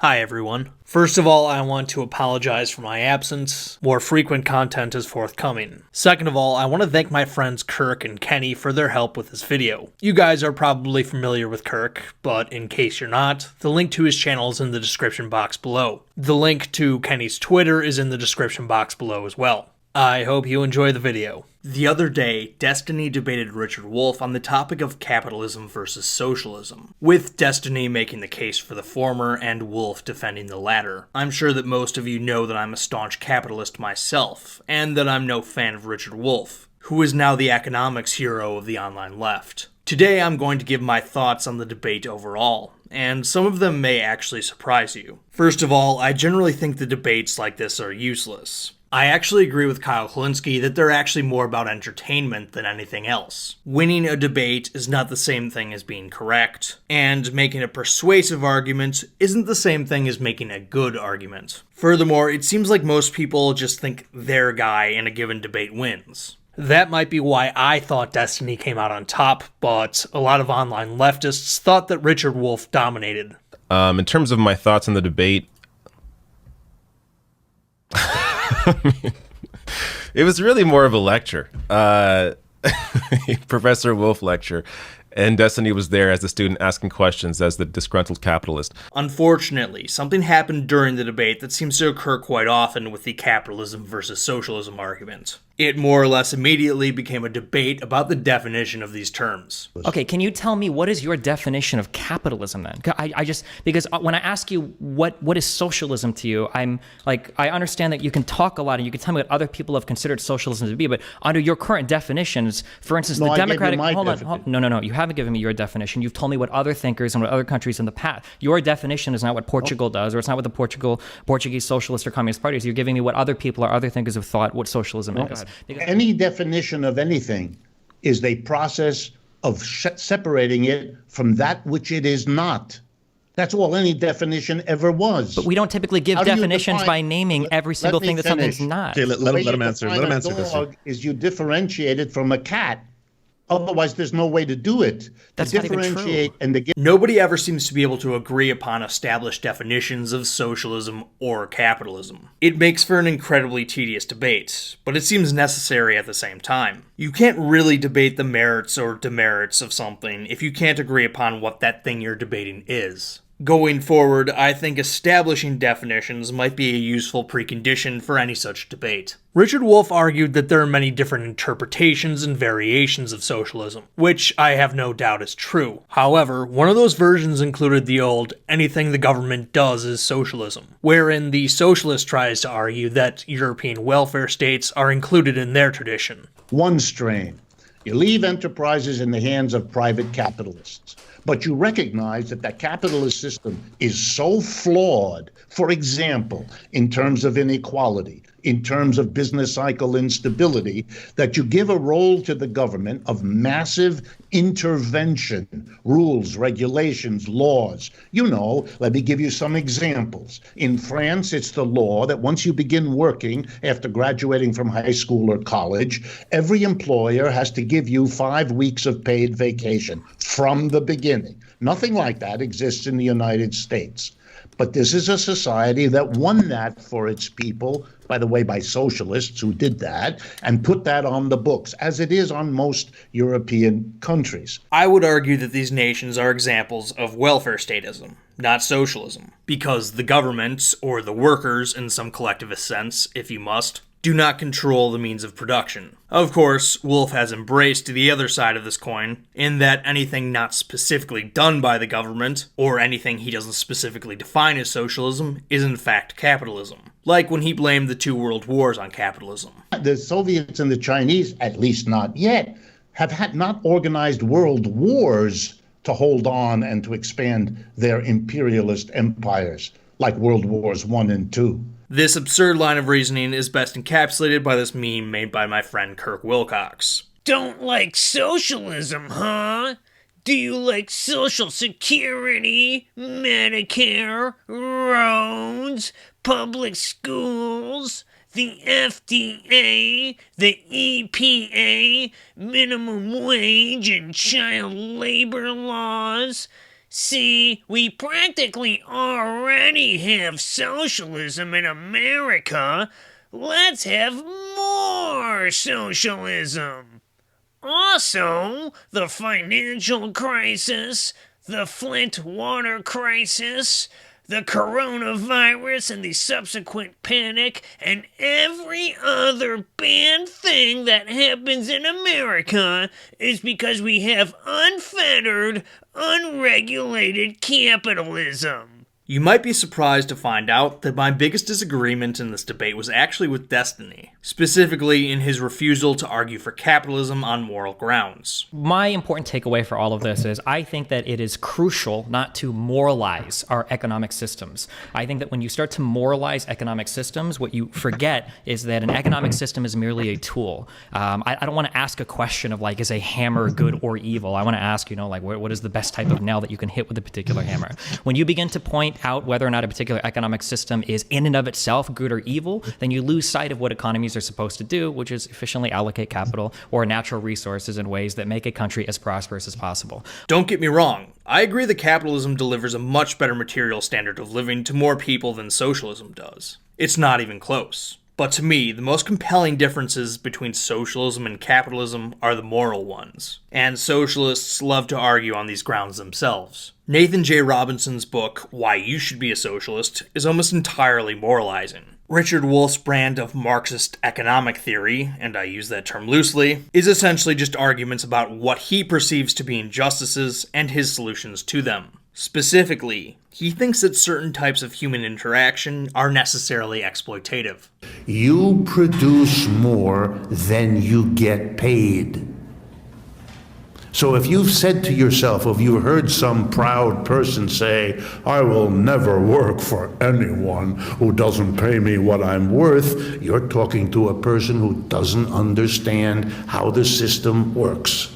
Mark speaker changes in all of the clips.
Speaker 1: Hi everyone. First of all, I want to apologize for my absence. More frequent content is forthcoming. Second of all, I want to thank my friends Kirk and Kenny for their help with this video. You guys are probably familiar with Kirk, but in case you're not, the link to his channel is in the description box below. The link to Kenny's Twitter is in the description box below as well. I hope you enjoy the video. The other day, Destiny debated Richard Wolff on the topic of capitalism versus socialism, with Destiny making the case for the former and Wolff defending the latter. I'm sure that most of you know that I'm a staunch capitalist myself, and that I'm no fan of Richard Wolff, who is now the economics hero of the online left. Today I'm going to give my thoughts on the debate overall, and some of them may actually surprise you. First of all, I generally think the debates like this are useless. I actually agree with Kyle Klinsky that they're actually more about entertainment than anything else. Winning a debate is not the same thing as being correct, and making a persuasive argument isn't the same thing as making a good argument. Furthermore, it seems like most people just think their guy in a given debate wins. That might be why I thought Destiny came out on top, but a lot of online leftists thought that Richard Wolff dominated.
Speaker 2: In terms of my thoughts on the debate, it was really more of a lecture, Professor Wolff lecture, and Destiny was there as the student asking questions as the disgruntled capitalist.
Speaker 1: Unfortunately, something happened during the debate that seems to occur quite often with the capitalism versus socialism argument. It more or less immediately became a debate about the definition of these terms.
Speaker 3: Okay, can you tell me what is your definition of capitalism then? Because when I ask you what is socialism to you, I'm like, I understand that you can talk a lot and you can tell me what other people have considered socialism to be, but under your current definitions, for instance, the Democratic, hold on, no, you haven't given me your definition. You've told me what other thinkers and what other countries in the past. Your definition is not what Portugal does, or it's not what the Portuguese Socialist or Communist parties. You're giving me what other people or other thinkers have thought what socialism is.
Speaker 4: Any definition of anything is a process of separating it from that which it is not. That's all any definition ever was.
Speaker 3: But we don't typically give definitions by naming every single thing that something's not.
Speaker 5: Okay, let him answer. Let him answer this.
Speaker 4: Is you differentiate it from a cat. Otherwise, there's no way to do it.
Speaker 3: That's
Speaker 4: to
Speaker 3: not even
Speaker 4: differentiate
Speaker 3: true.
Speaker 4: and
Speaker 1: Nobody ever seems to be able to agree upon established definitions of socialism or capitalism. It makes for an incredibly tedious debate, but it seems necessary at the same time. You can't really debate the merits or demerits of something if you can't agree upon what that thing you're debating is. Going forward, I think establishing definitions might be a useful precondition for any such debate. Richard Wolff argued that there are many different interpretations and variations of socialism, which I have no doubt is true. However, one of those versions included the old "anything the government does is socialism," wherein the socialist tries to argue that European welfare states are included in their tradition.
Speaker 4: one strain. You leave enterprises in the hands of private capitalists. But you recognize that capitalist system is so flawed, for example, in terms of inequality, in terms of business cycle instability, that you give a role to the government of massive intervention, rules, regulations, laws. Let me give you some examples. In France, it's the law that once you begin working after graduating from high school or college, every employer has to give you 5 weeks of paid vacation from the beginning. Nothing like that exists in the United States. But this is a society that won that for its people, by the way, by socialists who did that, and put that on the books, as it is on most European countries.
Speaker 1: I would argue that these nations are examples of welfare statism, not socialism, because the government, or the workers in some collectivist sense, if you must, do not control the means of production. Of course, Wolff has embraced the other side of this coin, in that anything not specifically done by the government, or anything he doesn't specifically define as socialism, is in fact capitalism. Like when he blamed the 2 world wars on capitalism.
Speaker 4: The Soviets and the Chinese, at least not yet, have had not organized world wars to hold on and to expand their imperialist empires, like World Wars I and II.
Speaker 1: This absurd line of reasoning is best encapsulated by this meme made by my friend Kirk Wilcox.
Speaker 6: Don't like socialism, huh? Do you like Social Security, Medicare, roads, public schools, the FDA, the EPA, minimum wage and child labor laws? See, we practically already have socialism in America. Let's have more socialism. Also, the financial crisis, the Flint water crisis, the coronavirus and the subsequent panic, and every other bad thing that happens in America is because we have unfettered, unregulated capitalism.
Speaker 1: You might be surprised to find out that my biggest disagreement in this debate was actually with Destiny, specifically in his refusal to argue for capitalism on moral grounds.
Speaker 3: My important takeaway for all of this is I think that it is crucial not to moralize our economic systems. I think that when you start to moralize economic systems, what you forget is that an economic system is merely a tool. I don't want to ask a question of like, is a hammer good or evil? I want to ask, what is the best type of nail that you can hit with a particular hammer? When you begin to point out whether or not a particular economic system is in and of itself good or evil, then you lose sight of what economies are supposed to do, which is efficiently allocate capital or natural resources in ways that make a country as prosperous as possible.
Speaker 1: Don't get me wrong, I agree that capitalism delivers a much better material standard of living to more people than socialism does. It's not even close. But to me, the most compelling differences between socialism and capitalism are the moral ones. And socialists love to argue on these grounds themselves. Nathan J. Robinson's book, Why You Should Be a Socialist, is almost entirely moralizing. Richard Wolff's brand of Marxist economic theory, and I use that term loosely, is essentially just arguments about what he perceives to be injustices and his solutions to them. Specifically, he thinks that certain types of human interaction are necessarily exploitative.
Speaker 7: You produce more than you get paid. So if you've said to yourself, if you heard some proud person say, I will never work for anyone who doesn't pay me what I'm worth, you're talking to a person who doesn't understand how the system works.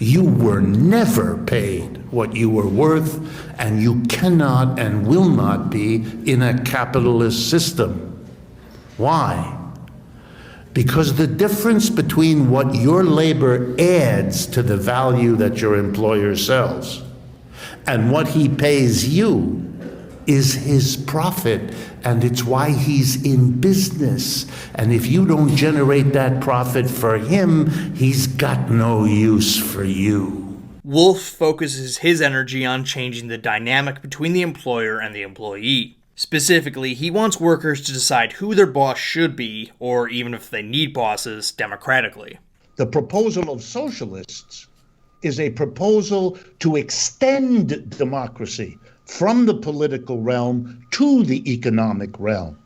Speaker 7: You were never paid what you were worth, and you cannot and will not be in a capitalist system. Why? Because the difference between what your labor adds to the value that your employer sells and what he pays you is his profit, and it's why he's in business. And if you don't generate that profit for him, he's got no use for you.
Speaker 1: Wolff focuses his energy on changing the dynamic between the employer and the employee. Specifically, he wants workers to decide who their boss should be, or even if they need bosses, democratically.
Speaker 4: The proposal of socialists is a proposal to extend democracy from the political realm to the economic realm.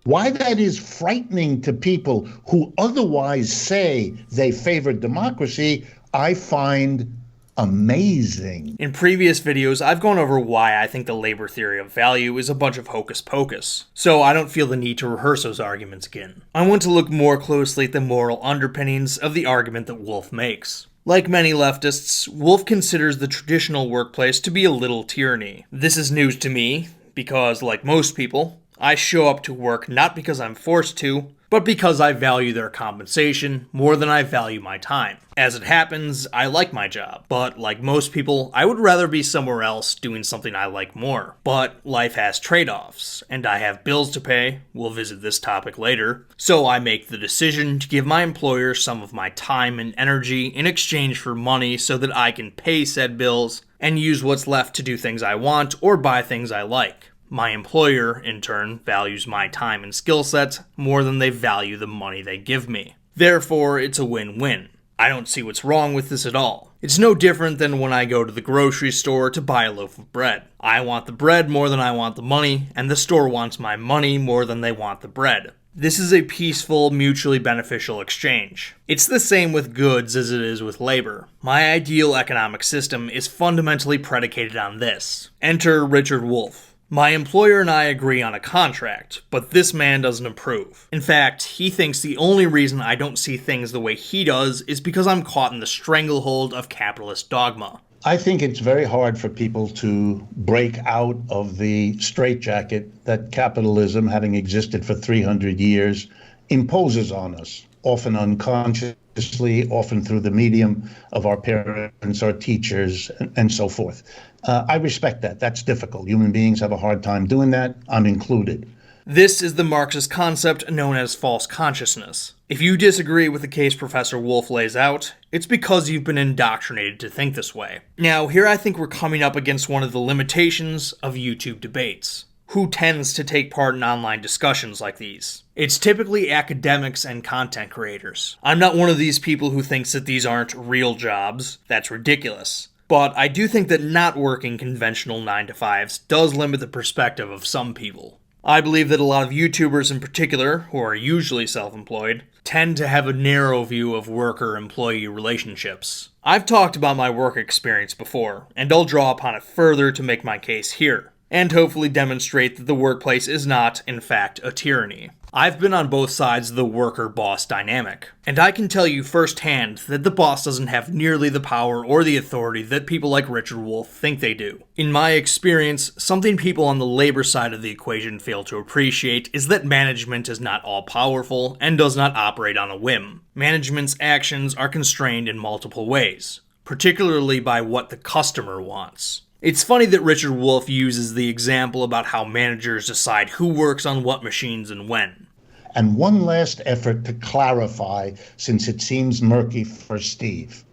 Speaker 4: Why that is frightening to people who otherwise say they favor democracy, I find amazing.
Speaker 1: In previous videos, I've gone over why I think the labor theory of value is a bunch of hocus pocus, so I don't feel the need to rehearse those arguments again. I want to look more closely at the moral underpinnings of the argument that Wolff makes. Like many leftists, Wolff considers the traditional workplace to be a little tyranny. This is news to me, because like most people, I show up to work not because I'm forced to, but because I value their compensation more than I value my time. As it happens, I like my job, but like most people, I would rather be somewhere else doing something I like more. But life has trade-offs, and I have bills to pay, we'll visit this topic later, so I make the decision to give my employer some of my time and energy in exchange for money so that I can pay said bills and use what's left to do things I want or buy things I like. My employer, in turn, values my time and skill sets more than they value the money they give me. Therefore, it's a win-win. I don't see what's wrong with this at all. It's no different than when I go to the grocery store to buy a loaf of bread. I want the bread more than I want the money, and the store wants my money more than they want the bread. This is a peaceful, mutually beneficial exchange. It's the same with goods as it is with labor. My ideal economic system is fundamentally predicated on this. Enter Richard Wolff. My employer and I agree on a contract, but this man doesn't approve. In fact, he thinks the only reason I don't see things the way he does is because I'm caught in the stranglehold of capitalist dogma.
Speaker 4: I think it's very hard for people to break out of the straitjacket that capitalism, having existed for 300 years, imposes on us. often unconsciously, often through the medium of our parents, our teachers, and so forth. I respect that. That's difficult. Human beings have a hard time doing that. I'm included.
Speaker 1: This is the Marxist concept known as false consciousness. If you disagree with the case Professor Wolff lays out, it's because you've been indoctrinated to think this way. Now, here I think we're coming up against one of the limitations of YouTube debates. Who tends to take part in online discussions like these? It's typically academics and content creators. I'm not one of these people who thinks that these aren't real jobs. That's ridiculous. But I do think that not working conventional 9-to-5s does limit the perspective of some people. I believe that a lot of YouTubers in particular, who are usually self-employed, tend to have a narrow view of worker-employee relationships. I've talked about my work experience before, and I'll draw upon it further to make my case here, and hopefully demonstrate that the workplace is not, in fact, a tyranny. I've been on both sides of the worker-boss dynamic, and I can tell you firsthand that the boss doesn't have nearly the power or the authority that people like Richard Wolff think they do. In my experience, something people on the labor side of the equation fail to appreciate is that management is not all-powerful and does not operate on a whim. Management's actions are constrained in multiple ways, particularly by what the customer wants. It's funny that Richard Wolff uses the example about how managers decide who works on what machines and when.
Speaker 4: And one last effort to clarify, since it seems murky for Steve.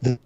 Speaker 4: The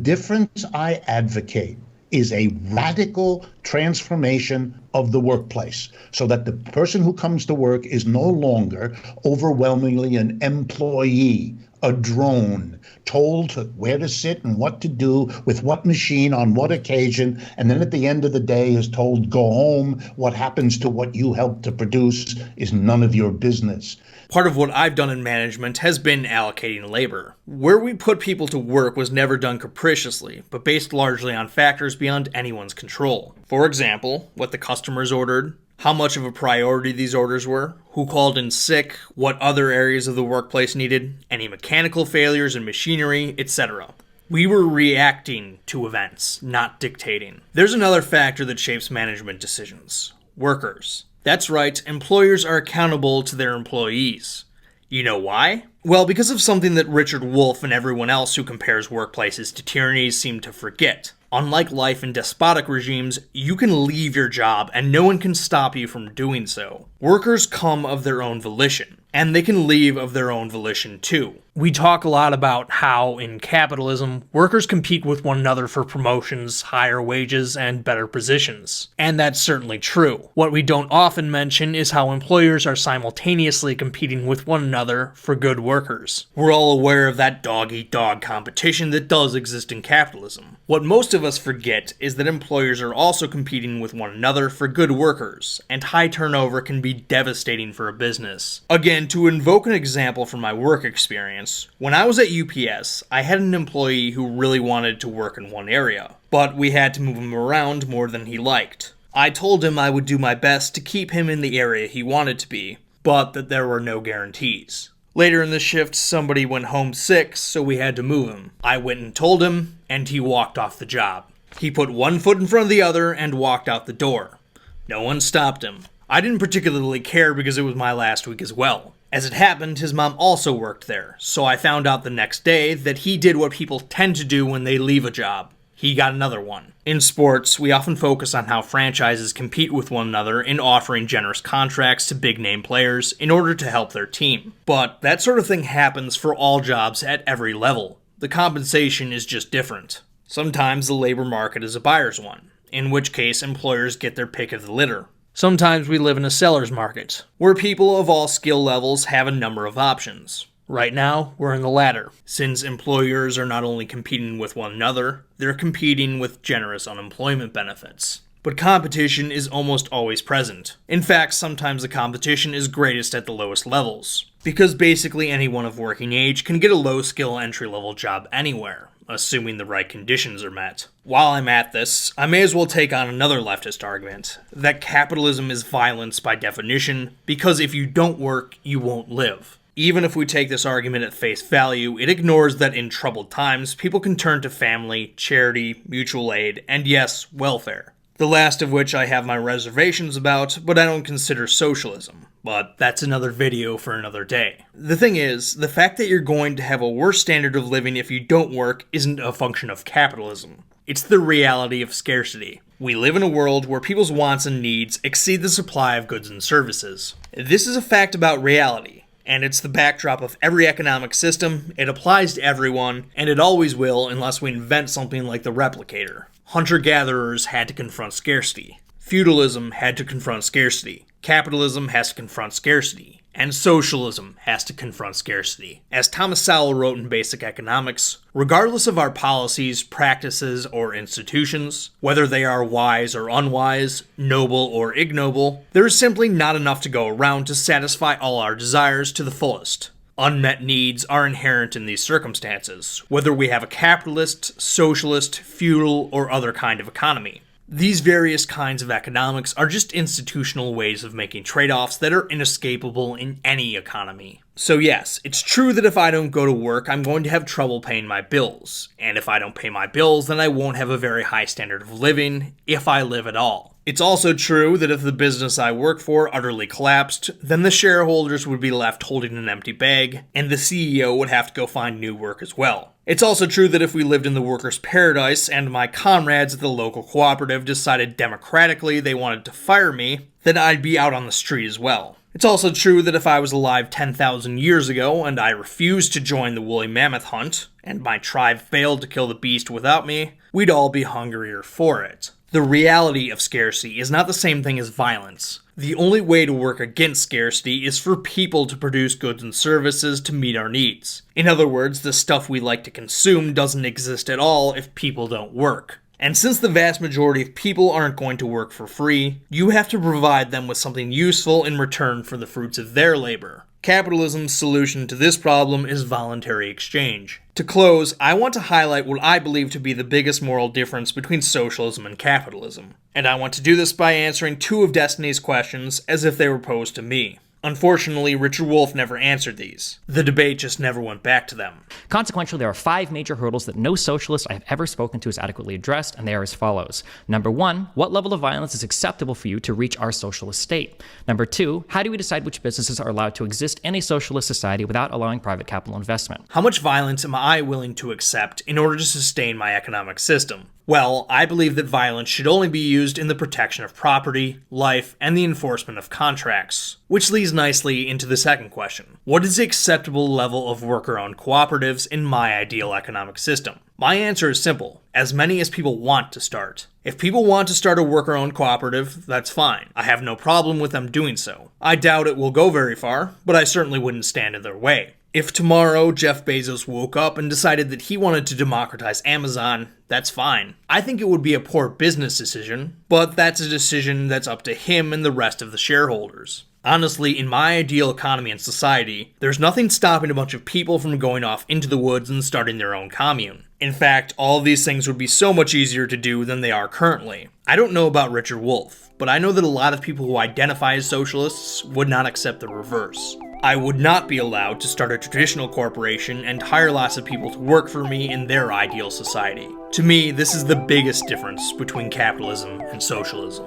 Speaker 4: difference I advocate is a radical transformation of the workplace so that the person who comes to work is no longer overwhelmingly an employee, a drone, told where to sit and what to do with what machine on what occasion, and then at the end of the day is told, go home. What happens to what you helped to produce is none of your business.
Speaker 1: Part of what I've done in management has been allocating labor. Where we put people to work was never done capriciously, but based largely on factors beyond anyone's control. For example, what the customers ordered, how much of a priority these orders were, who called in sick, what other areas of the workplace needed, any mechanical failures in machinery, etc. We were reacting to events, not dictating. There's another factor that shapes management decisions: workers. That's right, employers are accountable to their employees. You know why? Well, because of something that Richard Wolff and everyone else who compares workplaces to tyrannies seem to forget. Unlike life in despotic regimes, you can leave your job and no one can stop you from doing so. Workers come of their own volition, and they can leave of their own volition too. We talk a lot about how, in capitalism, workers compete with one another for promotions, higher wages, and better positions. And that's certainly true. What we don't often mention is how employers are simultaneously competing with one another for good workers. We're all aware of that dog-eat-dog competition that does exist in capitalism. What most of us forget is that employers are also competing with one another for good workers, and high turnover can be devastating for a business. Again, to invoke an example from my work experience, when I was at UPS, I had an employee who really wanted to work in one area, but we had to move him around more than he liked. I told him I would do my best to keep him in the area he wanted to be, but that there were no guarantees. Later in the shift, somebody went home sick, so we had to move him. I went and told him, and he walked off the job. He put one foot in front of the other and walked out the door. No one stopped him. I didn't particularly care because it was my last week as well. As it happened, his mom also worked there, so I found out the next day that he did what people tend to do when they leave a job. He got another one. In sports, we often focus on how franchises compete with one another in offering generous contracts to big-name players in order to help their team. But that sort of thing happens for all jobs at every level. The compensation is just different. Sometimes the labor market is a buyer's one, in which case employers get their pick of the litter. Sometimes we live in a seller's market, where people of all skill levels have a number of options. Right now, we're in the latter, since employers are not only competing with one another, they're competing with generous unemployment benefits. But competition is almost always present. In fact, sometimes the competition is greatest at the lowest levels, because basically anyone of working age can get a low-skill entry-level job anywhere, assuming the right conditions are met. While I'm at this, I may as well take on another leftist argument, that capitalism is violence by definition, because if you don't work, you won't live. Even if we take this argument at face value, it ignores that in troubled times, people can turn to family, charity, mutual aid, and yes, welfare. The last of which I have my reservations about, but I don't consider socialism. But that's another video for another day. The thing is, the fact that you're going to have a worse standard of living if you don't work isn't a function of capitalism. It's the reality of scarcity. We live in a world where people's wants and needs exceed the supply of goods and services. This is a fact about reality, and it's the backdrop of every economic system. It applies to everyone, and it always will unless we invent something like the replicator. Hunter-gatherers had to confront scarcity. Feudalism had to confront scarcity. Capitalism has to confront scarcity. And socialism has to confront scarcity. As Thomas Sowell wrote in Basic Economics, regardless of our policies, practices, or institutions, whether they are wise or unwise, noble or ignoble, there is simply not enough to go around to satisfy all our desires to the fullest. Unmet needs are inherent in these circumstances, whether we have a capitalist, socialist, feudal, or other kind of economy. These various kinds of economics are just institutional ways of making trade-offs that are inescapable in any economy. So yes, it's true that if I don't go to work, I'm going to have trouble paying my bills. And if I don't pay my bills, then I won't have a very high standard of living, if I live at all. It's also true that if the business I work for utterly collapsed, then the shareholders would be left holding an empty bag, and the CEO would have to go find new work as well. It's also true that if we lived in the workers' paradise and my comrades at the local cooperative decided democratically they wanted to fire me, then I'd be out on the street as well. It's also true that if I was alive 10,000 years ago and I refused to join the woolly mammoth hunt, and my tribe failed to kill the beast without me, we'd all be hungrier for it. The reality of scarcity is not the same thing as violence. The only way to work against scarcity is for people to produce goods and services to meet our needs. In other words, the stuff we like to consume doesn't exist at all if people don't work. And since the vast majority of people aren't going to work for free, you have to provide them with something useful in return for the fruits of their labor. Capitalism's solution to this problem is voluntary exchange. To close, I want to highlight what I believe to be the biggest moral difference between socialism and capitalism. And I want to do this by answering two of Destiny's questions as if they were posed to me. Unfortunately, Richard Wolff never answered these. The debate just never went back to them.
Speaker 3: Consequently, there are 5 major hurdles that no socialist I have ever spoken to has adequately addressed, and they are as follows. Number 1, what level of violence is acceptable for you to reach our socialist state? Number 2, how do we decide which businesses are allowed to exist in a socialist society without allowing private capital investment?
Speaker 1: How much violence am I willing to accept in order to sustain my economic system? Well, I believe that violence should only be used in the protection of property, life, and the enforcement of contracts. Which leads nicely into the second question. What is the acceptable level of worker-owned cooperatives in my ideal economic system? My answer is simple. As many as people want to start. If people want to start a worker-owned cooperative, that's fine. I have no problem with them doing so. I doubt it will go very far, but I certainly wouldn't stand in their way. If tomorrow Jeff Bezos woke up and decided that he wanted to democratize Amazon, that's fine. I think it would be a poor business decision, but that's a decision that's up to him and the rest of the shareholders. Honestly, in my ideal economy and society, there's nothing stopping a bunch of people from going off into the woods and starting their own commune. In fact, all of these things would be so much easier to do than they are currently. I don't know about Richard Wolff, but I know that a lot of people who identify as socialists would not accept the reverse. I would not be allowed to start a traditional corporation and hire lots of people to work for me in their ideal society. To me, this is the biggest difference between capitalism and socialism.